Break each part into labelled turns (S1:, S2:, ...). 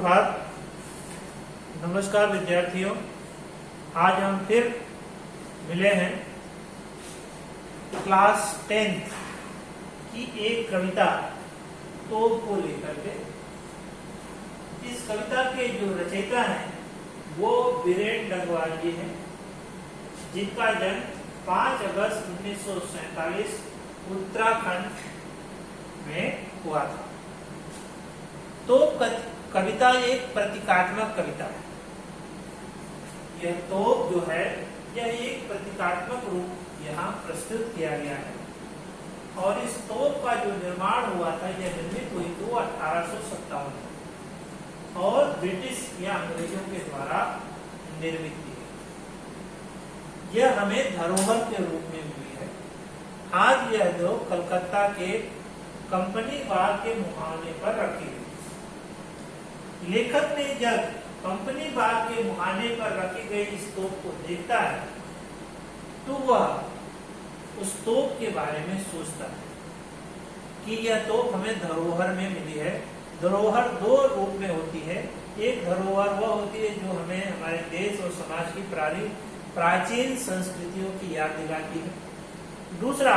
S1: सुप्रभात। नमस्कार विद्यार्थियों, आज हम फिर मिले हैं क्लास 10th की एक कविता तोप को लेकर के। इस कविता के जो रचयिता हैं वो वीरेन डंगवाल जी हैं, जिनका जन्म 5 अगस्त 1947 उत्तराखंड में हुआ था। तोप कविता एक प्रतीकात्मक कविता है। यह तोप जो है यह एक प्रतीकात्मक रूप यहाँ प्रस्तुत किया गया है और इस तोप का जो निर्माण हुआ था यह निर्मित हुई थी 1857 में और ब्रिटिश या अंग्रेजों के द्वारा निर्मित की गई। यह हमें धरोहर के रूप में मिली है। आज यह जो कलकत्ता के कंपनी बाग के मुहाने पर रखी गई। लेखक ने जब कंपनी बाग के मुहाने पर रखी गई इस तोप को देखता है तो वह उस तोप के बारे में सोचता है कि यह तोप हमें धरोहर में मिली है। धरोहर दो रूप में होती है। एक धरोहर वह होती है जो हमें हमारे देश और समाज की प्राचीन संस्कृतियों की याद दिलाती है। दूसरा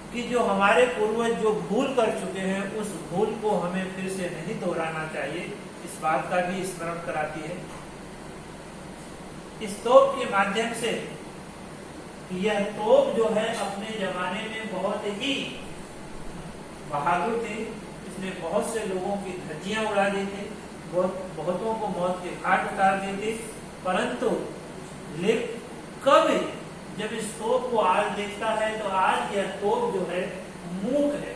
S1: कि जो हमारे पूर्वज जो भूल कर चुके हैं उस भूल को हमें फिर से नहीं दोहराना चाहिए, इस बात का भी स्मरण कराती है। इस तोप के माध्यम से यह तोप जो है अपने जमाने में बहुत ही बहादुर थे। इसने बहुत से लोगों की धज्जियां उड़ा दी थी, बहुतों को मौत के घाट उतार दी थी। परंतु कब जब इस तोप को आज देखता है तो आज यह तोप जो है मूक है,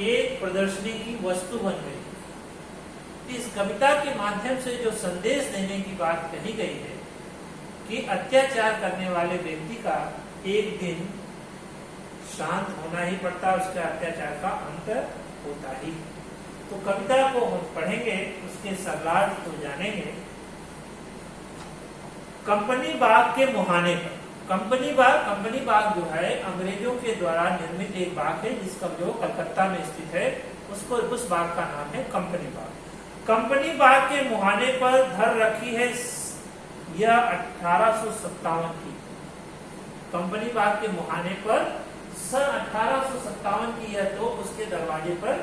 S1: एक प्रदर्शनी की वस्तु बन गई। इस कविता के माध्यम से जो संदेश देने की बात कही गई है कि अत्याचार करने वाले व्यक्ति का एक दिन शांत होना ही पड़ता, उसका अत्याचार का अंत होता ही। तो कविता को हम पढ़ेंगे, उसके सरलार्थ को जानेंगे। कंपनी बाग के मुहाने पर। कंपनी बाग जो है अंग्रेजों के द्वारा निर्मित एक बाग है जिसका जो कलकत्ता में स्थित है, उस बाग का नाम है कंपनी बाग। कंपनी बाग के मुहाने पर धर रखी है यह 1857 की। कंपनी बाग के मुहाने पर सन 1857 की यह तो उसके दरवाजे पर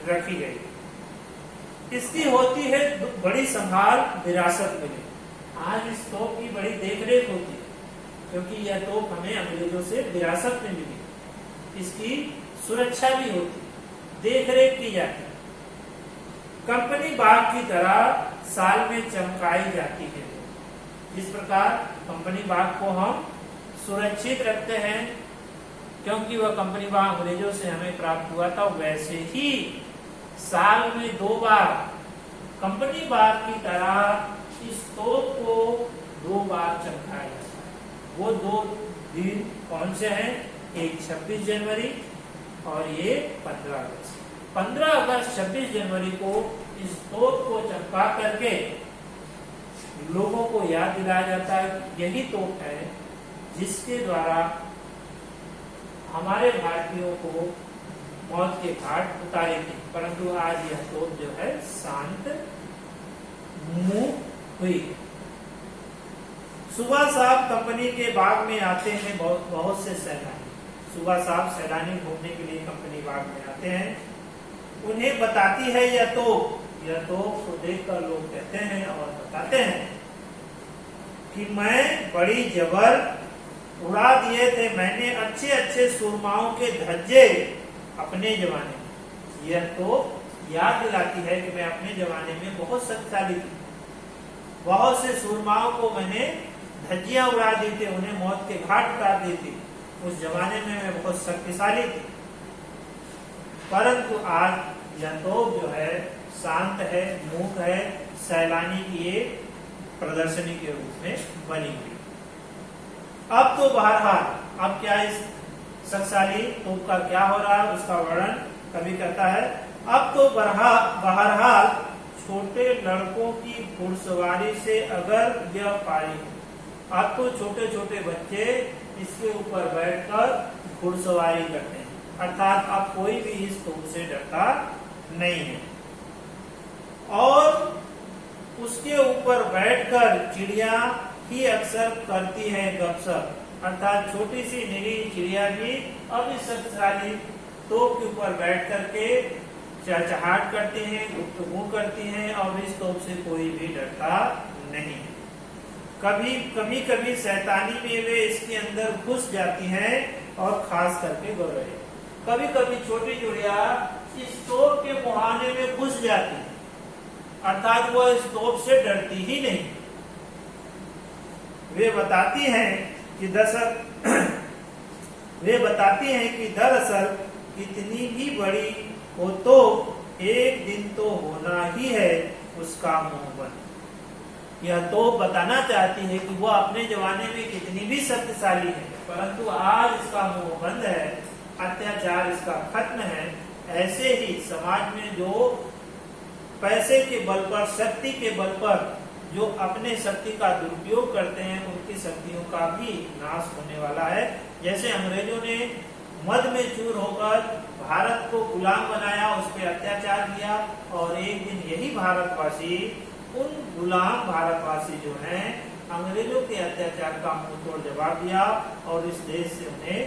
S1: रखी गई। इसकी होती है बड़ी संभाल विरासत मिली। आज इस तोप की बड़ी देखरेख होती है क्योंकि यह तोप हमें अंग्रेजों से विरासत में मिली। इसकी सुरक्षा भी होती, देखरेख की जाती। कंपनी बाग की तरह साल में चमकाई जाती है। जिस प्रकार कंपनी बाग को हम सुरक्षित रखते हैं क्योंकि वह कंपनी बाग अंग्रेजों से हमें प्राप्त हुआ था, वैसे ही साल में 2 बार कंपनी बाग की तरह इस तोप को 2 बार चमकाया जाता है। वो 2 दिन कौन से हैं? एक 26 जनवरी और ये 15 अगस्त। 15 अगस्त 26 जनवरी को इस तोप को चमका करके लोगों को याद दिलाया जाता है यही तोप है जिसके द्वारा हमारे भारतीयों को मौत के घाट उतारे थे। परंतु आज यह तोप जो है शांत मुंह हुई। सुबह शाम कंपनी के बाग में आते हैं बहुत से सैलानी। सुबह शाम सैलानी घूमने के लिए कंपनी बाग में आते हैं। उन्हें बताती है यह तोप को देखकर लोग कहते हैं और बताते हैं कि मैं बड़ी जबर उड़ा दिए थे मैंने अच्छे अच्छे सुरमाओं के धज्जे अपने जमाने में। यह तोप याद दिलाती है कि मैं अपने जमाने में बहुत शक्तिशाली थी, बहुत से सुरमाओं को मैंने धज्जियां उड़ा दी थी, उन्हें मौत के घाट उतार दी थी। उस जमाने में मैं बहुत शक्तिशाली थी। परंतु आज यह तोप जो है शांत है, मूक है, सैलानी की एक प्रदर्शनी के रूप में बनी हुई। अब तो बहरहाल अब क्या इस शक्तिशाली तोप का क्या हो रहा है उसका वर्णन कवि करता है। अब तो बहरहाल छोटे लड़कों की घुड़सवारी से अगर यह पारी हो। अब तो छोटे छोटे बच्चे इसके ऊपर बैठकर घुड़सवारी करते हैं, अर्थात अब कोई भी इस तोप से डरता नहीं है। और उसके ऊपर बैठकर चिड़िया ही अक्सर करती है गपशप, अर्थात छोटी सी निरी चिड़िया भी अविशक्तिशाली तोप के ऊपर बैठ करके चहचहाट करती हैं, गुफ्तगू करती हैं और इस तोप से कोई भी डरता नहीं। कभी कभी शैतानी में वे इसके अंदर घुस जाती हैं और खास करके गौरव, कभी कभी छोटी चिड़िया इस तोप के मुहाने में घुस जाती है, अर्थात वो इस तोप से डरती ही नहीं। वे बताती हैं कि दरअसल कितनी भी बड़ी हो तो एक दिन तो होना ही है उसका मुंह बंद। यह तो बताना चाहती है कि वो अपने जमाने में कितनी भी शक्तिशाली है, परंतु आज इसका मुंह बंद है, अत्याचार इसका खत्म है। ऐसे ही समाज में जो पैसे के बल पर, शक्ति के बल पर जो अपने शक्ति का दुरुपयोग करते हैं, उनकी शक्तियों का भी नाश होने वाला है। जैसे अंग्रेजों ने मद में चूर होकर भारत को गुलाम बनाया, उस पर अत्याचार किया और एक दिन यही भारतवासी, उन गुलाम भारतवासी जो हैं, अंग्रेजों के अत्याचार का मुंहतोड़ जवाब दिया और इस देश से उन्हें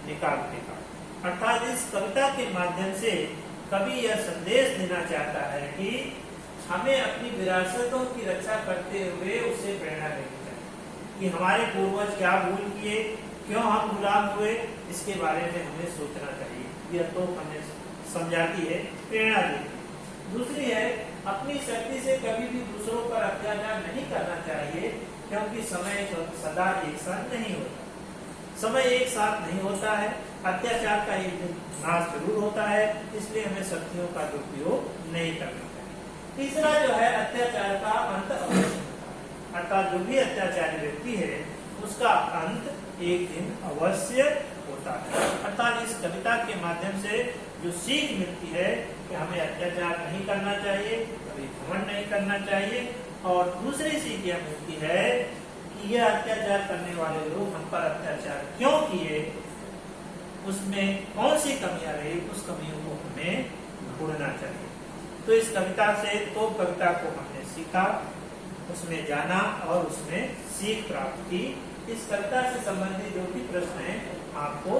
S1: निकाल फेंका। अर्थात इस कविता के माध्यम से कवि यह संदेश देना चाहता है कि हमें अपनी विरासतों की रक्षा करते हुए उससे प्रेरणा लेनी चाहिए कि हमारे पूर्वज क्या भूल किए, क्यों हम गुलाम हुए, इसके बारे में हमें सोचना चाहिए। यह तो हमें समझाती है, प्रेरणा देती है। दूसरी है, अपनी शक्ति से कभी भी दूसरों पर अत्याचार नहीं करना चाहिए, क्योंकि समय सदा एक साथ नहीं होता। समय एक साथ नहीं होता है, अत्याचार का एक दिन नाश जरूर होता है, इसलिए हमें शक्तियों का दुरुपयोग नहीं करना चाहिए। तीसरा जो है, अत्याचार का अंत अवश्य होता है, अर्थात जो भी अत्याचारी व्यक्ति है उसका अंत एक दिन अवश्य होता है। अर्थात इस कविता के माध्यम से जो सीख मिलती है कि हमें अत्याचार नहीं करना चाहिए, कभी घमंड नहीं करना चाहिए, और दूसरी सीख यह मिलती है कि यह अत्याचार करने वाले लोग हम पर अत्याचार क्यों किए, उसमें कौन सी कमियां रही, उस कमियों को हमें ढूंढना चाहिए। तो इस कविता से तो कविता को हमने सीखा, उसमें जाना और उसमें सीख प्राप्त की। इस कविता से संबंधित जो भी प्रश्न है आपको